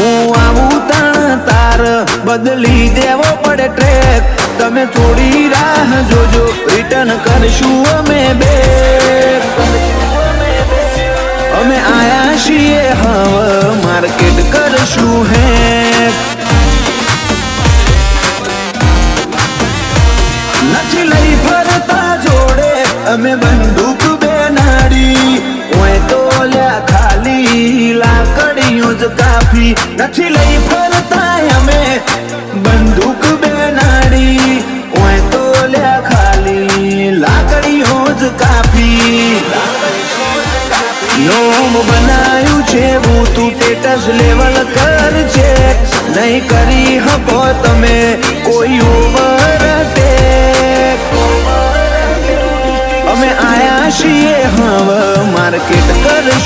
હું આવું તાણ તાર બદલી દેવો પડે ટ્રેક તમે થોડી રાહ જોજો રિટર્ન કરશું અમે બે અમે આયા છીએ હવે માર્કેટ કરશું હે નથી લઈ ફરતા જોડે અમે બંદૂક બેનાડી ઓય તો લ્યા ખાલી લાકડીઓ જ કાફી નથી લઈ ફરતા અમે બંદૂક બેનાડી ઓય તો લ્યા ખાલી લાકડીઓ જ કાફી નોમ બનાયું છે હું તું સ્ટેટસ લેવલ કરજે નહીં કરી હકો તમે કોઈ ઓવરટેક અમે આયા છીએ હવે માર્કેટ કરશું